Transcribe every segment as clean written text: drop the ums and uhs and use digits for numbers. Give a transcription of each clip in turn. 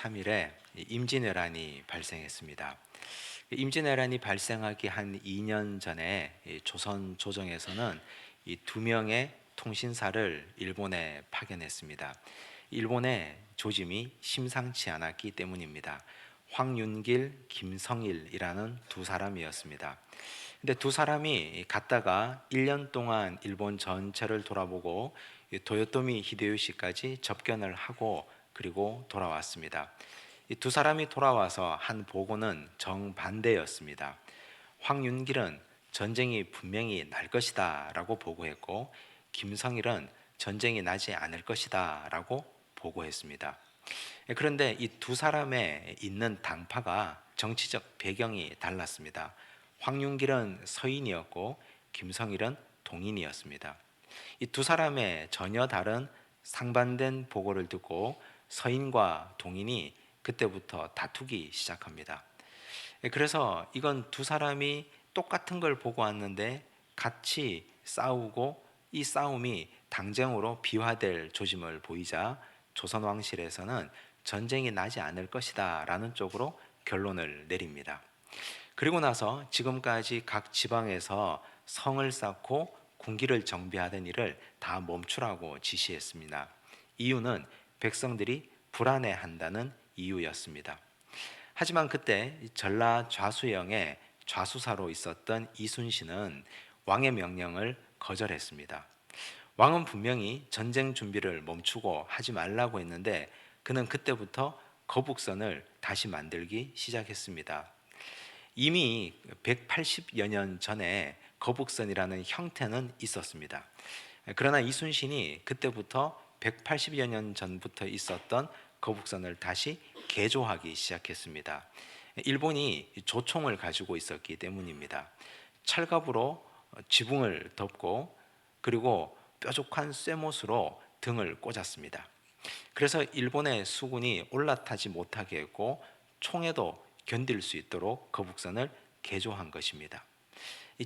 3일에 임진왜란이 발생했습니다. 임진왜란이 발생하기 한 2년 전에 조선 조정에서는 이 두 명의 통신사를 일본에 파견했습니다. 일본의 조짐이 심상치 않았기 때문입니다. 황윤길, 김성일이라는 두 사람이었습니다. 근데 두 사람이 갔다가 1년 동안 일본 전체를 돌아보고 도요토미 히데요시까지 접견을 하고 그리고 돌아왔습니다. 이 두 사람이 돌아와서 한 보고는 정반대였습니다. 황윤길은 전쟁이 분명히 날 것이다 라고 보고했고, 김성일은 전쟁이 나지 않을 것이다 라고 보고했습니다. 그런데 이 두 사람의 있는 당파가 정치적 배경이 달랐습니다. 황윤길은 서인이었고 김성일은 동인이었습니다. 이 두 사람의 전혀 다른 상반된 보고를 듣고 서인과 동인이 그때부터 다투기 시작합니다. 그래서 이건 두 사람이 똑같은 걸 보고 왔는데 같이 싸우고 이 싸움이 당쟁으로 비화될 조짐을 보이자 조선 왕실에서는 전쟁이 나지 않을 것이다 라는 쪽으로 결론을 내립니다. 그리고 나서 지금까지 각 지방에서 성을 쌓고 군기를 정비하던 일을 다 멈추라고 지시했습니다. 이유는 백성들이 불안해한다는 이유였습니다. 하지만 그때 전라 좌수영의 좌수사로 있었던 이순신은 왕의 명령을 거절했습니다. 왕은 분명히 전쟁 준비를 멈추고 하지 말라고 했는데 그는 그때부터 거북선을 다시 만들기 시작했습니다. 이미 180여 년 전에 거북선이라는 형태는 있었습니다. 그러나 이순신이 그때부터 180여 년 전부터 있었던 거북선을 다시 개조하기 시작했습니다. 일본이 조총을 가지고 있었기 때문입니다. 철갑으로 지붕을 덮고 그리고 뾰족한 쇠못으로 등을 꽂았습니다. 그래서 일본의 수군이 올라타지 못하게 했고 총에도 견딜 수 있도록 거북선을 개조한 것입니다.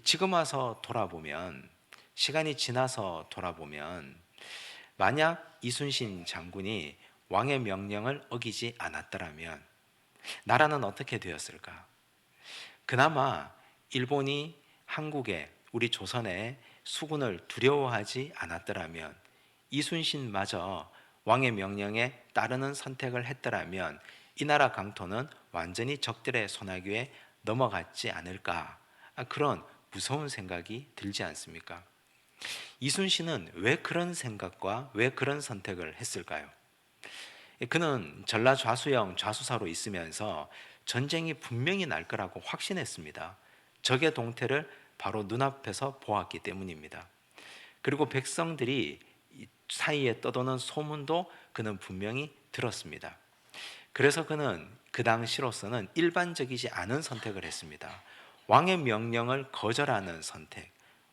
지금 와서 돌아보면, 시간이 지나서 돌아보면 만약 이순신 장군이 왕의 명령을 어기지 않았더라면 나라는 어떻게 되었을까? 그나마 일본이 한국에, 우리 조선에 수군을 두려워하지 않았더라면, 이순신마저 왕의 명령에 따르는 선택을 했더라면 이 나라 강토는 완전히 적들의 손아귀에 넘어갔지 않을까, 그런 무서운 생각이 들지 않습니까? 이순신은 왜 그런 생각과 왜 그런 선택을 했을까요? 그는 전라 좌수영 좌수사로 있으면서 전쟁이 분명히 날 거라고 확신했습니다. 적의 동태를 바로 눈앞에서 보았기 때문입니다. 그리고 백성들이 사이에 떠도는 소문도 그는 분명히 들었습니다. 그래서 그는 그 당시로서는 일반적이지 않은 선택을 했습니다. 왕의 명령을 거절하는 선택,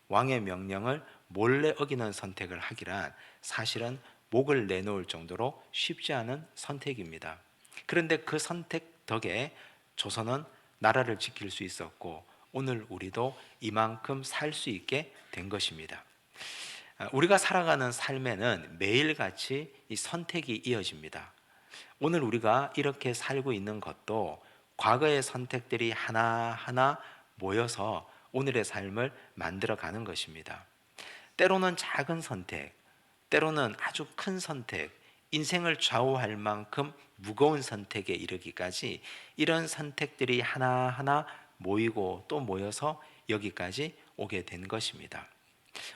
왕의 명령을 몰래 어기는 선택을 하기란 사실은 목을 내놓을 정도로 쉽지 않은 선택입니다. 그런데 그 선택 덕에 조선은 나라를 지킬 수 있었고 오늘 우리도 이만큼 살 수 있게 된 것입니다. 우리가 살아가는 삶에는 매일같이 이 선택이 이어집니다. 오늘 우리가 이렇게 살고 있는 것도 과거의 선택들이 하나하나 모여서 오늘의 삶을 만들어가는 것입니다. 때로는 작은 선택, 때로는 아주 큰 선택, 인생을 좌우할 만큼 무거운 선택에 이르기까지 이런 선택들이 하나하나 모이고 또 모여서 여기까지 오게 된 것입니다.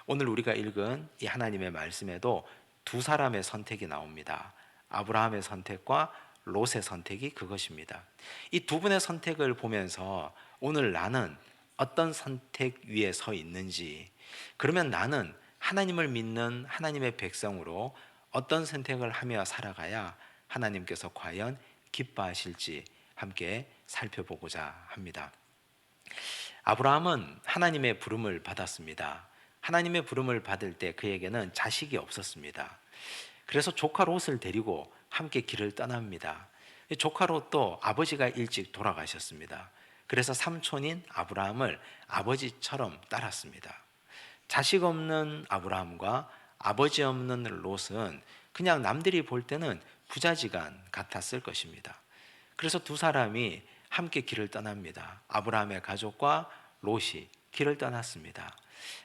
오늘 우리가 읽은 이 하나님의 말씀에도 두 사람의 선택이 나옵니다. 아브라함의 선택과 롯의 선택이 그것입니다. 이 두 분의 선택을 보면서 오늘 나는 어떤 선택 위에 서 있는지, 그러면 나는 하나님을 믿는 하나님의 백성으로 어떤 선택을 하며 살아가야 하나님께서 과연 기뻐하실지 함께 살펴보고자 합니다. 아브라함은 하나님의 부름을 받았습니다. 하나님의 부름을 받을 때 그에게는 자식이 없었습니다. 그래서 조카 롯을 데리고 함께 길을 떠납니다. 조카 롯도 아버지가 일찍 돌아가셨습니다. 그래서 삼촌인 아브라함을 아버지처럼 따랐습니다. 자식 없는 아브라함과 아버지 없는 롯은 그냥 남들이 볼 때는 부자지간 같았을 것입니다. 그래서 두 사람이 함께 길을 떠납니다. 아브라함의 가족과 롯이 길을 떠났습니다.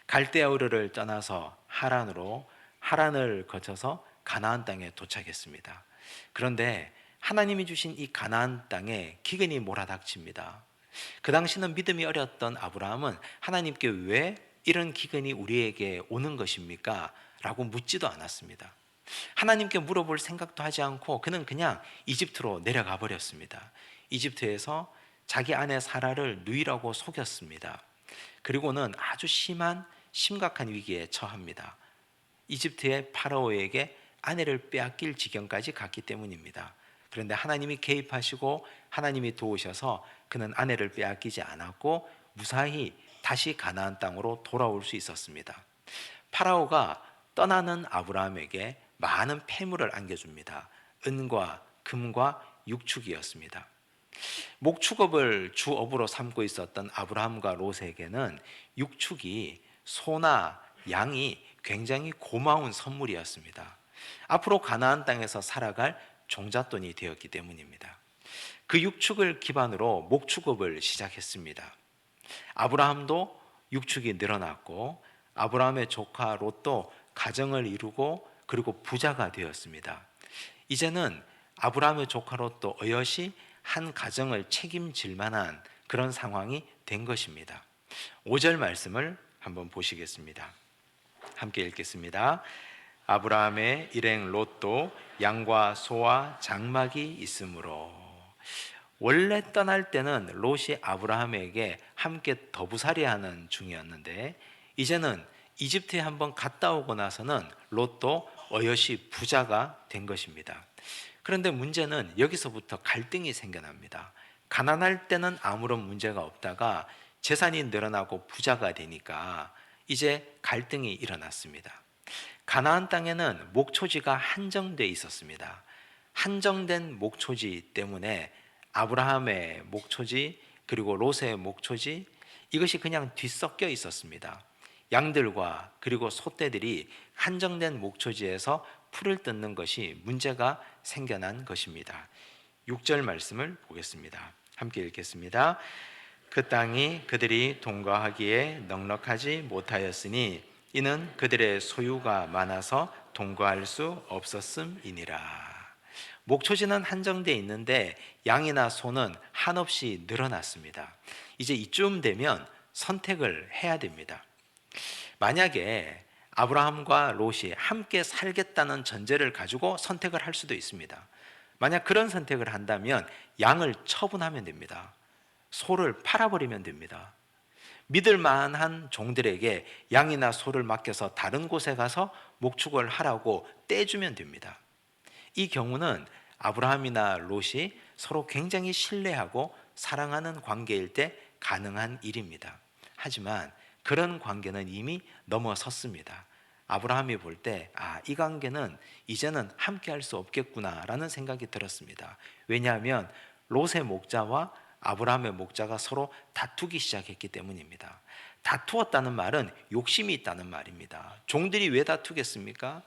갈대아 우르를 떠나서 하란을 거쳐서 가나안 땅에 도착했습니다. 그런데 하나님이 주신 이 가나안 땅에 기근이 몰아닥칩니다. 그 당시는 믿음이 어렸던 아브라함은 하나님께 왜 이런 기근이 우리에게 오는 것입니까? 라고 묻지도 않았습니다. 하나님께 물어볼 생각도 하지 않고 그는 그냥 이집트로 내려가 버렸습니다. 이집트에서 자기 아내 사라를 누이라고 속였습니다. 그리고는 아주 심각한 위기에 처합니다. 이집트의 파라오에게 아내를 빼앗길 지경까지 갔기 때문입니다. 그런데 하나님이 개입하시고 하나님이 도우셔서 그는 아내를 빼앗기지 않았고 무사히 다시 가나안 땅으로 돌아올 수 있었습니다. 파라오가 떠나는 아브라함에게 많은 폐물을 안겨줍니다. 은과 금과 육축이었습니다. 목축업을 주업으로 삼고 있었던 아브라함과 롯에게는 육축이 소나 양이 굉장히 고마운 선물이었습니다. 앞으로 가나안 땅에서 살아갈 종잣돈이 되었기 때문입니다. 그 육축을 기반으로 목축업을 시작했습니다. 아브라함도 육축이 늘어났고 아브라함의 조카 롯도 가정을 이루고 그리고 부자가 되었습니다. 이제는 아브라함의 조카 롯도 어여시 한 가정을 책임질 만한 그런 상황이 된 것입니다. 5절 말씀을 한번 보시겠습니다. 함께 읽겠습니다. 아브라함의 일행 롯도 양과 소와 장막이 있으므로. 원래 떠날 때는 롯이 아브라함에게 함께 더부살이하는 중이었는데 이제는 이집트에 한번 갔다 오고 나서는 롯도 어여시 부자가 된 것입니다. 그런데 문제는 여기서부터 갈등이 생겨납니다. 가난할 때는 아무런 문제가 없다가 재산이 늘어나고 부자가 되니까 이제 갈등이 일어났습니다. 가나안 땅에는 목초지가 한정돼 있었습니다. 한정된 목초지 때문에 아브라함의 목초지 그리고 롯의 목초지 이것이 그냥 뒤섞여 있었습니다. 양들과 그리고 소떼들이 한정된 목초지에서 풀을 뜯는 것이 문제가 생겨난 것입니다. 6절 말씀을 보겠습니다. 함께 읽겠습니다. 그 땅이 그들이 동거하기에 넉넉하지 못하였으니 이는 그들의 소유가 많아서 동거할 수 없었음이니라. 목초지는 한정되어 있는데 양이나 소는 한없이 늘어났습니다. 이제 이쯤 되면 선택을 해야 됩니다. 만약에 아브라함과 롯이 함께 살겠다는 전제를 가지고 선택을 할 수도 있습니다. 만약 그런 선택을 한다면 양을 처분하면 됩니다. 소를 팔아버리면 됩니다. 믿을 만한 종들에게 양이나 소를 맡겨서 다른 곳에 가서 목축을 하라고 떼주면 됩니다. 이 경우는 아브라함이나 롯이 서로 굉장히 신뢰하고 사랑하는 관계일 때 가능한 일입니다. 하지만 그런 관계는 이미 넘어섰습니다. 아브라함이 볼 때, 이 관계는 이제는 함께 할 수 없겠구나라는 생각이 들었습니다. 왜냐하면 롯의 목자와 아브라함의 목자가 서로 다투기 시작했기 때문입니다. 다투었다는 말은 욕심이 있다는 말입니다. 종들이 왜 다투겠습니까?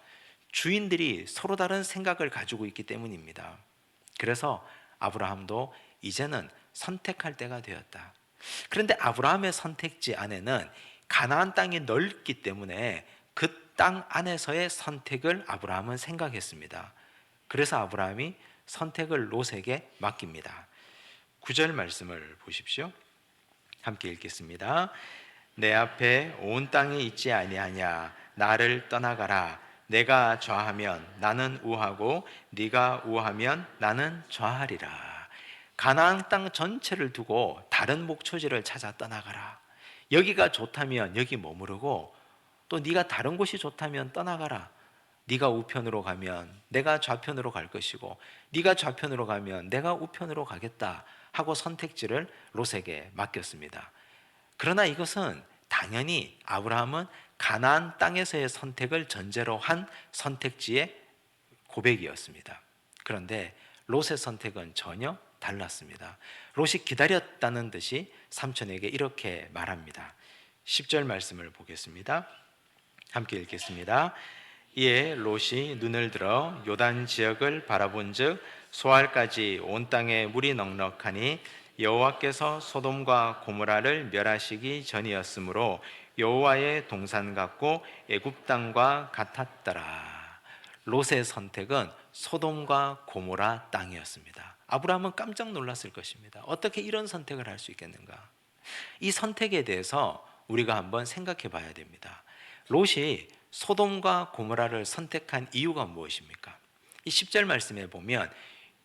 주인들이 서로 다른 생각을 가지고 있기 때문입니다. 그래서 아브라함도 이제는 선택할 때가 되었다. 그런데 아브라함의 선택지 안에는 가나안 땅이 넓기 때문에 그 땅 안에서의 선택을 아브라함은 생각했습니다. 그래서 아브라함이 선택을 롯에게 맡깁니다. 9절 말씀을 보십시오. 함께 읽겠습니다. 내 앞에 온 땅이 있지 아니하냐. 나를 떠나가라. 내가 좌하면 나는 우하고 네가 우하면 나는 좌하리라. 가나안 땅 전체를 두고 다른 목초지를 찾아 떠나가라. 여기가 좋다면 여기 머무르고 또 네가 다른 곳이 좋다면 떠나가라. 네가 우편으로 가면 내가 좌편으로 갈 것이고 네가 좌편으로 가면 내가 우편으로 가겠다 하고 선택지를 롯에게 맡겼습니다. 그러나 이것은 당연히 아브라함은 가나안 땅에서의 선택을 전제로 한 선택지의 고백이었습니다. 그런데 롯의 선택은 전혀 달랐습니다. 롯이 기다렸다는 듯이 삼촌에게 이렇게 말합니다. 10절 말씀을 보겠습니다. 함께 읽겠습니다. 이에 롯이 눈을 들어 요단 지역을 바라본즉 소알까지 온 땅에 물이 넉넉하니 여호와께서 소돔과 고모라를 멸하시기 전이었으므로 여호와의 동산 같고 애굽 땅과 같았더라. 롯의 선택은 소돔과 고모라 땅이었습니다. 아브라함은 깜짝 놀랐을 것입니다. 어떻게 이런 선택을 할 수 있겠는가? 이 선택에 대해서 우리가 한번 생각해 봐야 됩니다. 롯이 소돔과 고모라를 선택한 이유가 무엇입니까? 이 10절 말씀에 보면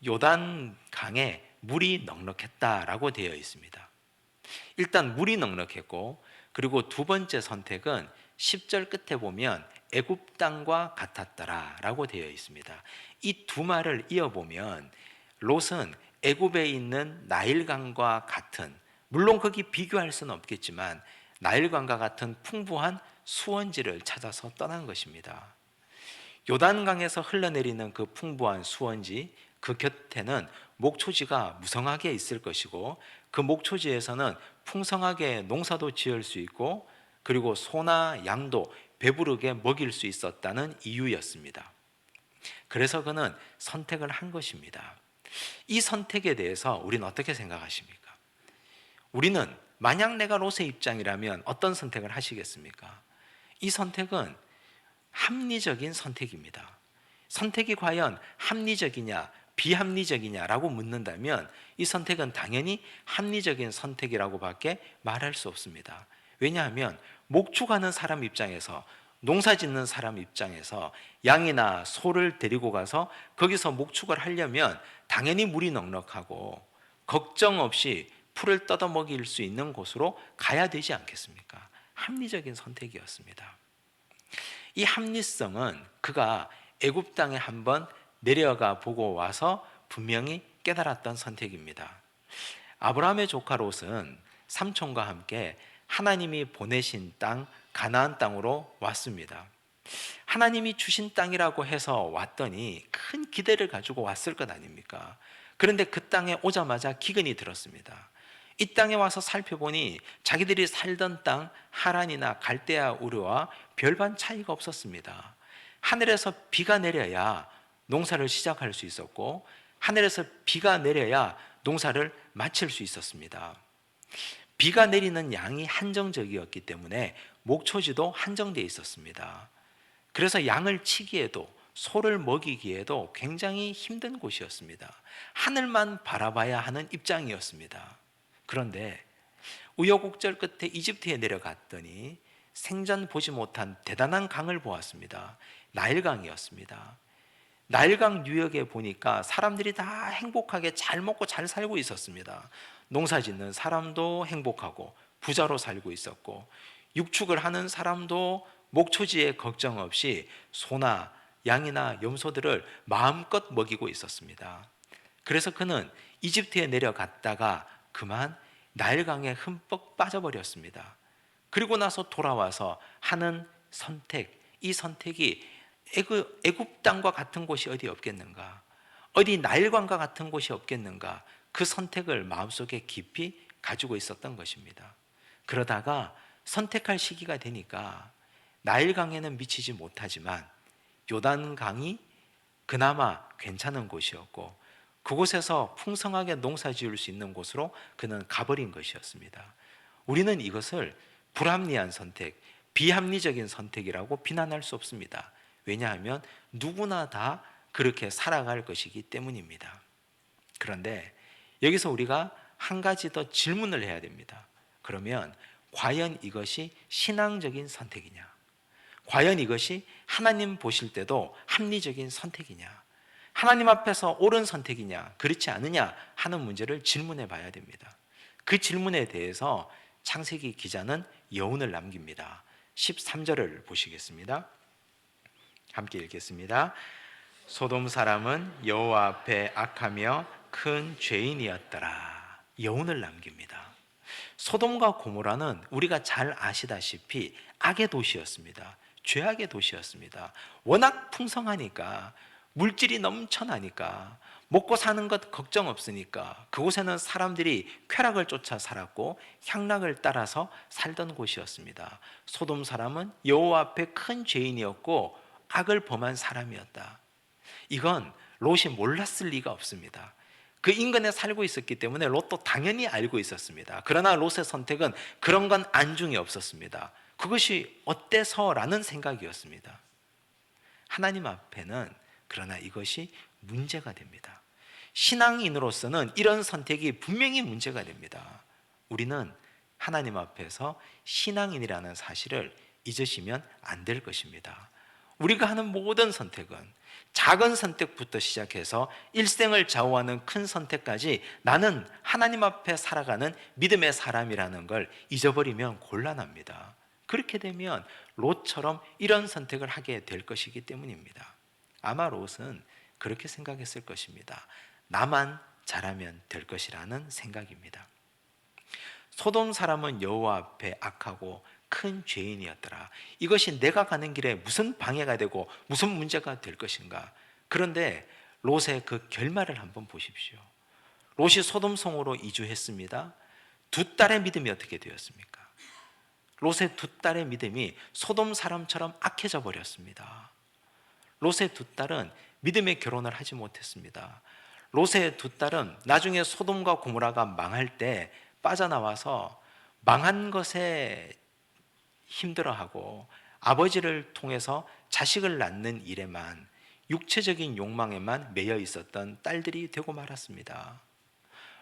요단 강에 물이 넉넉했다라고 되어 있습니다. 일단 물이 넉넉했고, 그리고 두 번째 선택은 10절 끝에 보면 애굽 땅과 같았더라라고 되어 있습니다. 이 두 말을 이어보면 롯은 애굽에 있는 나일강과 같은, 물론 거기 비교할 수는 없겠지만 나일강과 같은 풍부한 수원지를 찾아서 떠난 것입니다. 요단강에서 흘러내리는 그 풍부한 수원지, 그 곁에는 목초지가 무성하게 있을 것이고, 그 목초지에서는 풍성하게 농사도 지을 수 있고, 그리고 소나 양도 배부르게 먹일 수 있었다는 이유였습니다. 그래서 그는 선택을 한 것입니다. 이 선택에 대해서 우리는 어떻게 생각하십니까? 우리는 만약 내가 롯의 입장이라면 어떤 선택을 하시겠습니까? 이 선택은 합리적인 선택입니다. 선택이 과연 합리적이냐 비합리적이냐라고 묻는다면 이 선택은 당연히 합리적인 선택이라고 밖에 말할 수 없습니다. 왜냐하면 목축하는 사람 입장에서, 농사 짓는 사람 입장에서 양이나 소를 데리고 가서 거기서 목축을 하려면 당연히 물이 넉넉하고 걱정 없이 풀을 뜯어먹일 수 있는 곳으로 가야 되지 않겠습니까? 합리적인 선택이었습니다. 이 합리성은 그가 애굽 땅에 한번 내려가 보고 와서 분명히 깨달았던 선택입니다. 아브라함의 조카 롯은 삼촌과 함께 하나님이 보내신 땅 가나안 땅으로 왔습니다. 하나님이 주신 땅이라고 해서 왔더니 큰 기대를 가지고 왔을 것 아닙니까? 그런데 그 땅에 오자마자 기근이 들었습니다. 이 땅에 와서 살펴보니 자기들이 살던 땅 하란이나 갈대아 우르와 별반 차이가 없었습니다. 하늘에서 비가 내려야 농사를 시작할 수 있었고, 하늘에서 비가 내려야 농사를 마칠 수 있었습니다. 비가 내리는 양이 한정적이었기 때문에 목초지도 한정되어 있었습니다. 그래서 양을 치기에도 소를 먹이기에도 굉장히 힘든 곳이었습니다. 하늘만 바라봐야 하는 입장이었습니다. 그런데 우여곡절 끝에 이집트에 내려갔더니 생전 보지 못한 대단한 강을 보았습니다. 나일강이었습니다. 나일강 유역에 보니까 사람들이 다 행복하게 잘 먹고 잘 살고 있었습니다. 농사 짓는 사람도 행복하고 부자로 살고 있었고, 육축을 하는 사람도 목초지에 걱정 없이 소나 양이나 염소들을 마음껏 먹이고 있었습니다. 그래서 그는 이집트에 내려갔다가 그만 나일강에 흠뻑 빠져버렸습니다. 그리고 나서 돌아와서 하는 선택, 이 선택이 애굽 땅과 같은 곳이 어디 없겠는가? 어디 나일강과 같은 곳이 없겠는가? 그 선택을 마음속에 깊이 가지고 있었던 것입니다. 그러다가 선택할 시기가 되니까 나일강에는 미치지 못하지만 요단강이 그나마 괜찮은 곳이었고, 그곳에서 풍성하게 농사 지을 수 있는 곳으로 그는 가버린 것이었습니다. 우리는 이것을 불합리한 선택, 비합리적인 선택이라고 비난할 수 없습니다. 왜냐하면 누구나 다 그렇게 살아갈 것이기 때문입니다. 그런데 여기서 우리가 한 가지 더 질문을 해야 됩니다. 그러면 과연 이것이 신앙적인 선택이냐? 과연 이것이 하나님 보실 때도 합리적인 선택이냐? 하나님 앞에서 옳은 선택이냐, 그렇지 않느냐 하는 문제를 질문해 봐야 됩니다. 그 질문에 대해서 창세기 기자는 여운을 남깁니다. 13절을 보시겠습니다. 함께 읽겠습니다. 소돔 사람은 여호와 앞에 악하며 큰 죄인이었더라. 여운을 남깁니다. 소돔과 고모라는 우리가 잘 아시다시피 악의 도시였습니다. 죄악의 도시였습니다. 워낙 풍성하니까, 물질이 넘쳐나니까, 먹고 사는 것 걱정 없으니까 그곳에는 사람들이 쾌락을 쫓아 살았고 향락을 따라서 살던 곳이었습니다. 소돔 사람은 여호와 앞에 큰 죄인이었고 악을 범한 사람이었다. 이건 롯이 몰랐을 리가 없습니다. 그 인근에 살고 있었기 때문에 롯도 당연히 알고 있었습니다. 그러나 롯의 선택은 그런 건 안중에 없었습니다. 그것이 어때서라는 생각이었습니다. 하나님 앞에는 그러나 이것이 문제가 됩니다. 신앙인으로서는 이런 선택이 분명히 문제가 됩니다. 우리는 하나님 앞에서 신앙인이라는 사실을 잊으시면 안 될 것입니다. 우리가 하는 모든 선택은 작은 선택부터 시작해서 일생을 좌우하는 큰 선택까지 나는 하나님 앞에 살아가는 믿음의 사람이라는 걸 잊어버리면 곤란합니다. 그렇게 되면 롯처럼 이런 선택을 하게 될 것이기 때문입니다. 아마 롯은 그렇게 생각했을 것입니다. 나만 잘하면 될 것이라는 생각입니다. 소돔 사람은 여호와 앞에 악하고 큰 죄인이었더라. 이것이 내가 가는 길에 무슨 방해가 되고 무슨 문제가 될 것인가. 그런데 롯의 그 결말을 한번 보십시오. 롯이 소돔 성으로 이주했습니다. 두 딸의 믿음이 어떻게 되었습니까? 롯의 두 딸의 믿음이 소돔 사람처럼 악해져 버렸습니다. 롯의 두 딸은 믿음의 결혼을 하지 못했습니다. 롯의 두 딸은 나중에 소돔과 고모라가 망할 때 빠져나와서 망한 것에 힘들어하고 아버지를 통해서 자식을 낳는 일에만, 육체적인 욕망에만 매여 있었던 딸들이 되고 말았습니다.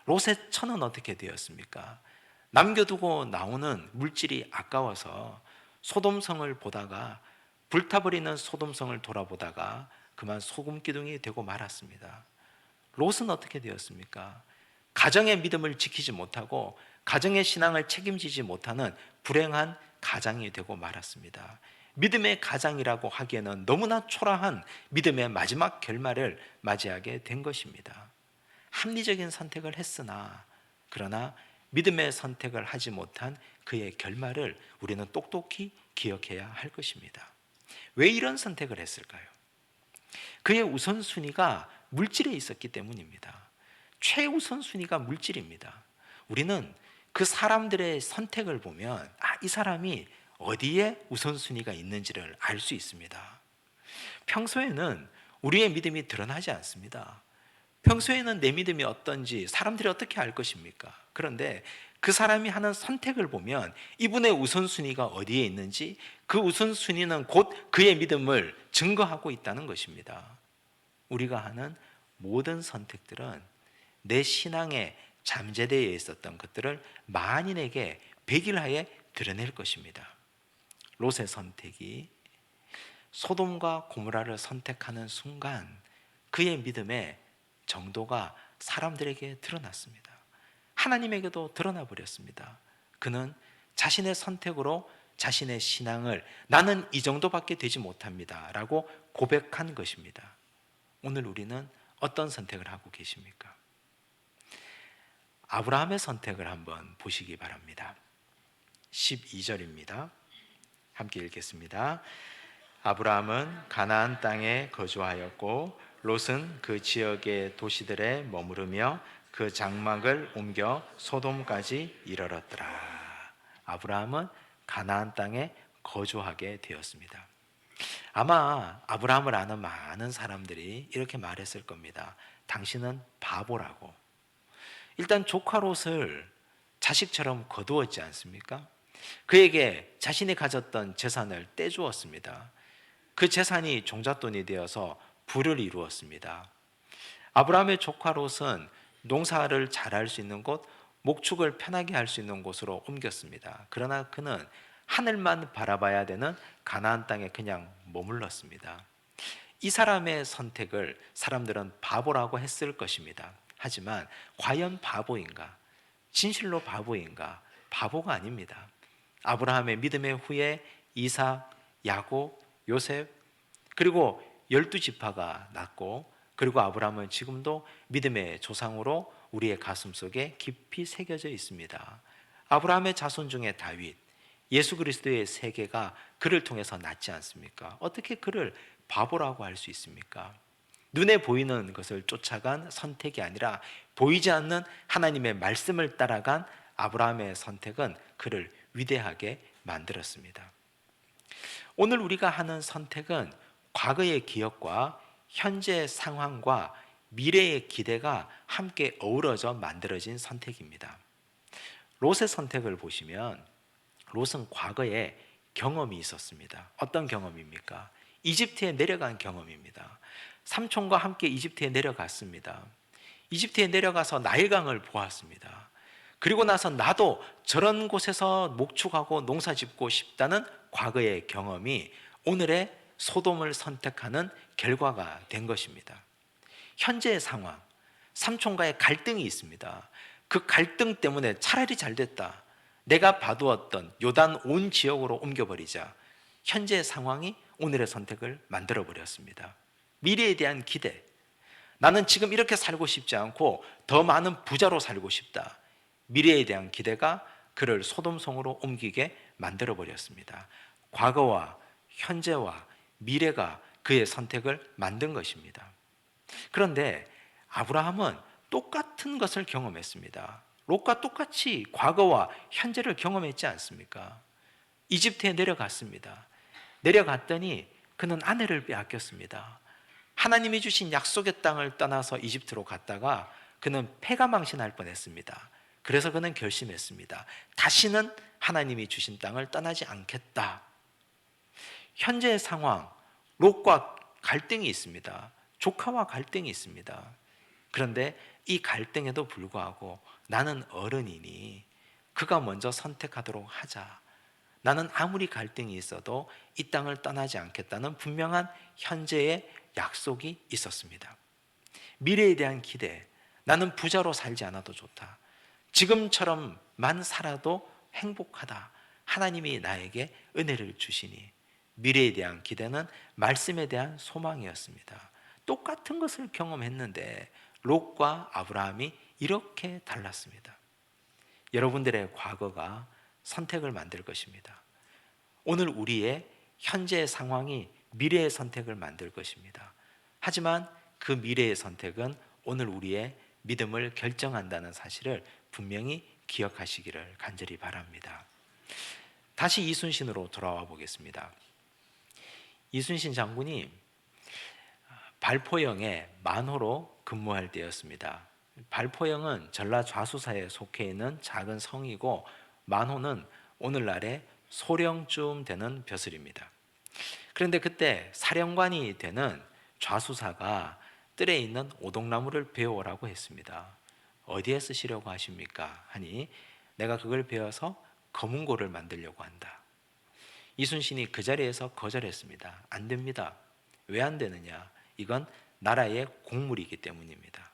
롯의 처는 어떻게 되었습니까? 남겨두고 나오는 물질이 아까워서 소돔성을 보다가, 불타버리는 소돔성을 돌아보다가 그만 소금 기둥이 되고 말았습니다. 롯은 어떻게 되었습니까? 가정의 믿음을 지키지 못하고 가정의 신앙을 책임지지 못하는 불행한 가장이 되고 말았습니다. 믿음의 가장이라고 하기에는 너무나 초라한 믿음의 마지막 결말을 맞이하게 된 것입니다. 합리적인 선택을 했으나 그러나 믿음의 선택을 하지 못한 그의 결말을 우리는 똑똑히 기억해야 할 것입니다. 왜 이런 선택을 했을까요? 그의 우선순위가 물질에 있었기 때문입니다. 최우선순위가 물질입니다. 우리는 그 사람들의 선택을 보면 이 사람이 어디에 우선순위가 있는지를 알 수 있습니다. 평소에는 우리의 믿음이 드러나지 않습니다. 평소에는 내 믿음이 어떤지 사람들이 어떻게 알 것입니까? 그런데 그 사람이 하는 선택을 보면 이분의 우선순위가 어디에 있는지, 그 우선순위는 곧 그의 믿음을 증거하고 있다는 것입니다. 우리가 하는 모든 선택들은 내 신앙의 잠재되어 있었던 것들을 만인에게 백일하에 드러낼 것입니다. 롯의 선택이 소돔과 고모라를 선택하는 순간 그의 믿음의 정도가 사람들에게 드러났습니다. 하나님에게도 드러나 버렸습니다. 그는 자신의 선택으로 자신의 신앙을 나는 이 정도밖에 되지 못합니다 라고 고백한 것입니다. 오늘 우리는 어떤 선택을 하고 계십니까? 아브라함의 선택을 한번 보시기 바랍니다. 12절입니다. 함께 읽겠습니다. 아브라함은 가나안 땅에 거주하였고 롯은 그 지역의 도시들에 머무르며 그 장막을 옮겨 소돔까지 이르렀더라. 아브라함은 가나안 땅에 거주하게 되었습니다. 아마 아브라함을 아는 많은 사람들이 이렇게 말했을 겁니다. 당신은 바보라고. 일단 조카 롯을 자식처럼 거두었지 않습니까? 그에게 자신이 가졌던 재산을 떼주었습니다. 그 재산이 종잣돈이 되어서 부를 이루었습니다. 아브라함의 조카 롯은 농사를 잘할 수 있는 곳, 목축을 편하게 할 수 있는 곳으로 옮겼습니다. 그러나 그는 하늘만 바라봐야 되는 가나안 땅에 그냥 머물렀습니다. 이 사람의 선택을 사람들은 바보라고 했을 것입니다. 하지만 과연 바보인가? 진실로 바보인가? 바보가 아닙니다. 아브라함의 믿음의 후에 이삭, 야곱, 요셉, 그리고 12지파가 났고, 그리고 아브라함은 지금도 믿음의 조상으로 우리의 가슴 속에 깊이 새겨져 있습니다. 아브라함의 자손 중에 다윗, 예수 그리스도의 세계가 그를 통해서 났지 않습니까? 어떻게 그를 바보라고 할 수 있습니까? 눈에 보이는 것을 쫓아간 선택이 아니라 보이지 않는 하나님의 말씀을 따라간 아브라함의 선택은 그를 위대하게 만들었습니다. 오늘 우리가 하는 선택은 과거의 기억과 현재 상황과 미래의 기대가 함께 어우러져 만들어진 선택입니다. 롯의 선택을 보시면 롯은 과거에 경험이 있었습니다. 어떤 경험입니까? 이집트에 내려간 경험입니다. 삼촌과 함께 이집트에 내려갔습니다. 이집트에 내려가서 나일강을 보았습니다. 그리고 나서 나도 저런 곳에서 목축하고 농사 짓고 싶다는 과거의 경험이 오늘의 소돔을 선택하는 결과가 된 것입니다. 현재의 상황, 삼촌과의 갈등이 있습니다. 그 갈등 때문에 차라리 잘 됐다. 내가 봐두었던 요단 온 지역으로 옮겨버리자. 현재의 상황이 오늘의 선택을 만들어버렸습니다. 미래에 대한 기대. 나는 지금 이렇게 살고 싶지 않고 더 많은 부자로 살고 싶다. 미래에 대한 기대가 그를 소돔성으로 옮기게 만들어버렸습니다. 과거와 현재와 미래가 그의 선택을 만든 것입니다. 그런데 아브라함은 똑같은 것을 경험했습니다. 롯과 똑같이 과거와 현재를 경험했지 않습니까? 이집트에 내려갔습니다. 내려갔더니 그는 아내를 빼앗겼습니다. 하나님이 주신 약속의 땅을 떠나서 이집트로 갔다가 그는 패가망신할 뻔했습니다. 그래서 그는 결심했습니다. 다시는 하나님이 주신 땅을 떠나지 않겠다. 현재의 상황, 롯과 갈등이 있습니다. 조카와 갈등이 있습니다. 그런데 이 갈등에도 불구하고 나는 어른이니 그가 먼저 선택하도록 하자. 나는 아무리 갈등이 있어도 이 땅을 떠나지 않겠다는 분명한 현재의 약속이 있었습니다. 미래에 대한 기대, 나는 부자로 살지 않아도 좋다. 지금처럼만 살아도 행복하다. 하나님이 나에게 은혜를 주시니 미래에 대한 기대는 말씀에 대한 소망이었습니다. 똑같은 것을 경험했는데 롯과 아브라함이 이렇게 달랐습니다. 여러분들의 과거가 선택을 만들 것입니다. 오늘 우리의 현재의 상황이 미래의 선택을 만들 것입니다. 하지만 그 미래의 선택은 오늘 우리의 믿음을 결정한다는 사실을 분명히 기억하시기를 간절히 바랍니다. 다시 이순신으로 돌아와 보겠습니다. 이순신 장군이 발포영에 만호로 근무할 때였습니다. 발포영은 전라 좌수사에 속해 있는 작은 성이고 만호는 오늘날의 소령쯤 되는 벼슬입니다. 그런데 그때 사령관이 되는 좌수사가 뜰에 있는 오동나무를 베어오라고 했습니다. 어디에 쓰시려고 하십니까? 하니 내가 그걸 베어서 검은고를 만들려고 한다. 이순신이 그 자리에서 거절했습니다. 안 됩니다. 왜 안 되느냐? 이건 나라의 공물이기 때문입니다.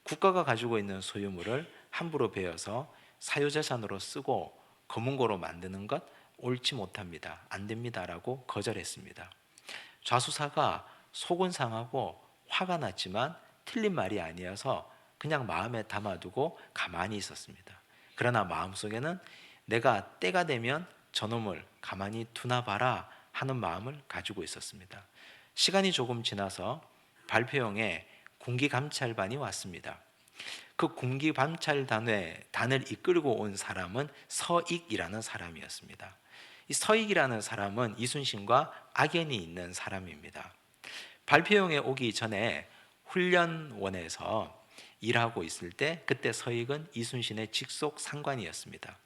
국가가 가지고 있는 소유물을 함부로 베어서 사유재산으로 쓰고 검은고로 만드는 것 옳지 못합니다. 안 됩니다라고 거절했습니다. 좌수사가 속은 상하고 화가 났지만 틀린 말이 아니어서 그냥 마음에 담아두고 가만히 있었습니다. 그러나 마음속에는 내가 때가 되면 저놈을 가만히 두나 봐라 하는 마음을 가지고 있었습니다. 시간이 조금 지나서 발표용에 군기감찰반이 왔습니다. 그 군기감찰단을 이끌고 온 사람은 서익이라는 사람이었습니다. 이 서익이라는 사람은 이순신과 악연이 있는 사람입니다. 발표용에 오기 전에 훈련원에서 일하고 있을 때 그때 서익은 이순신의 직속 상관이었습니다.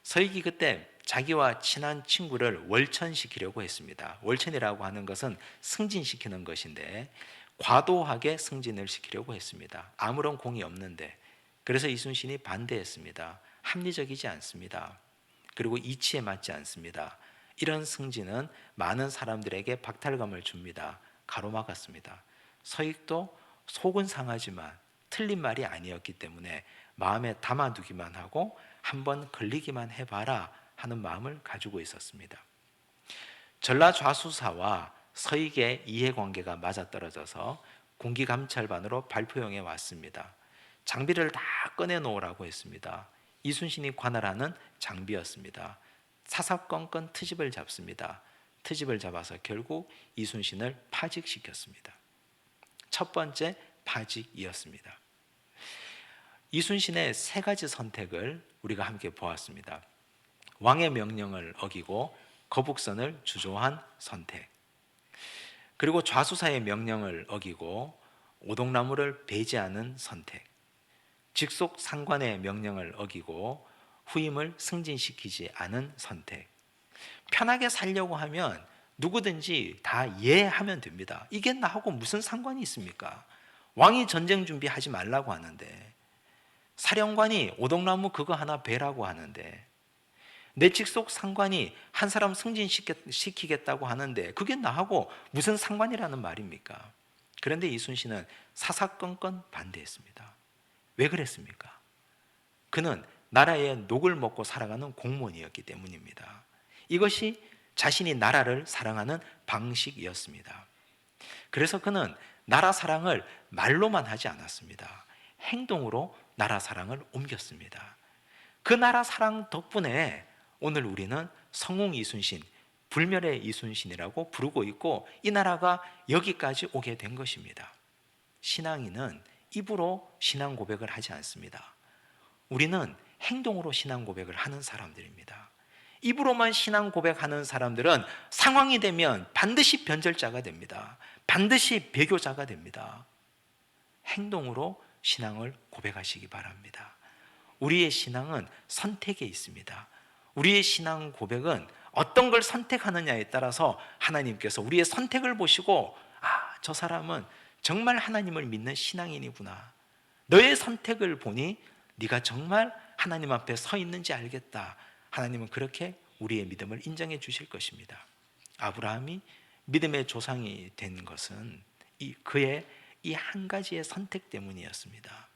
서익이 그때 자기와 친한 친구를 월천시키려고 했습니다. 월천이라고 하는 것은 승진시키는 것인데 과도하게 승진을 시키려고 했습니다. 아무런 공이 없는데. 그래서 이순신이 반대했습니다. 합리적이지 않습니다. 그리고 이치에 맞지 않습니다. 이런 승진은 많은 사람들에게 박탈감을 줍니다. 가로막았습니다. 서익도 속은 상하지만 틀린 말이 아니었기 때문에 마음에 담아두기만 하고 한번 걸리기만 해봐라 하는 마음을 가지고 있었습니다. 전라좌수사와 서익의 이해관계가 맞아떨어져서 군기감찰반으로 발포용에 왔습니다. 장비를 다 꺼내놓으라고 했습니다. 이순신이 관할하는 장비였습니다. 사사건건 트집을 잡습니다. 트집을 잡아서 결국 이순신을 파직시켰습니다. 첫 번째 파직이었습니다. 이순신의 세 가지 선택을 우리가 함께 보았습니다. 왕의 명령을 어기고 거북선을 주저한 선택, 그리고 좌수사의 명령을 어기고 오동나무를 배제하는 선택, 직속 상관의 명령을 어기고 후임을 승진시키지 않은 선택. 편하게 살려고 하면 누구든지 다 이해하면 됩니다. 이게 나하고 무슨 상관이 있습니까? 왕이 전쟁 준비하지 말라고 하는데, 사령관이 오동나무 그거 하나 베라고 하는데, 내 직속 상관이 한 사람 승진시키겠다고 하는데 그게 나하고 무슨 상관이라는 말입니까? 그런데 이순신은 사사건건 반대했습니다. 왜 그랬습니까? 그는 나라의 녹을 먹고 살아가는 공무원이었기 때문입니다. 이것이 자신이 나라를 사랑하는 방식이었습니다. 그래서 그는 나라 사랑을 말로만 하지 않았습니다. 행동으로 나라 사랑을 옮겼습니다. 그 나라 사랑 덕분에 오늘 우리는 성웅 이순신, 불멸의 이순신이라고 부르고 있고 이 나라가 여기까지 오게 된 것입니다. 신앙인은 입으로 신앙 고백을 하지 않습니다. 우리는 행동으로 신앙 고백을 하는 사람들입니다. 입으로만 신앙 고백하는 사람들은 상황이 되면 반드시 변절자가 됩니다. 반드시 배교자가 됩니다. 행동으로 신앙을 고백하시기 바랍니다. 우리의 신앙은 선택에 있습니다. 우리의 신앙 고백은 어떤 걸 선택하느냐에 따라서 하나님께서 우리의 선택을 보시고 저 사람은 정말 하나님을 믿는 신앙인이구나. 너의 선택을 보니 네가 정말 하나님 앞에 서 있는지 알겠다. 하나님은 그렇게 우리의 믿음을 인정해 주실 것입니다. 아브라함이 믿음의 조상이 된 것은 그의 이 한 가지의 선택 때문이었습니다.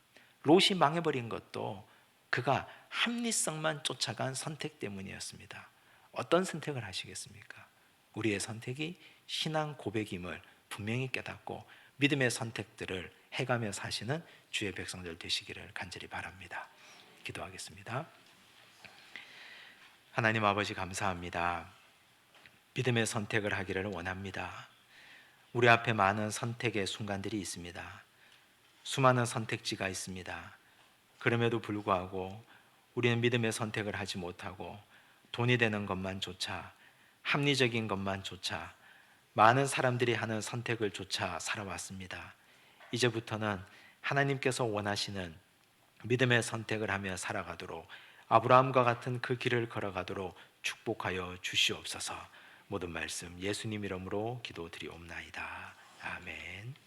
롯이 망해버린 것도 그가 합리성만 쫓아간 선택 때문이었습니다. 어떤 선택을 하시겠습니까? 우리의 선택이 신앙 고백임을 분명히 깨닫고 믿음의 선택들을 해가며 사시는 주의 백성들 되시기를 간절히 바랍니다. 기도하겠습니다. 하나님 아버지 감사합니다. 믿음의 선택을 하기를 원합니다. 우리 앞에 많은 선택의 순간들이 있습니다. 수많은 선택지가 있습니다. 그럼에도 불구하고 우리는 믿음의 선택을 하지 못하고 돈이 되는 것만조차, 합리적인 것만조차, 많은 사람들이 하는 선택을 조차 살아왔습니다. 이제부터는 하나님께서 원하시는 믿음의 선택을 하며 살아가도록, 아브라함과 같은 그 길을 걸어가도록 축복하여 주시옵소서. 모든 말씀 예수님 이름으로 기도드리옵나이다. 아멘.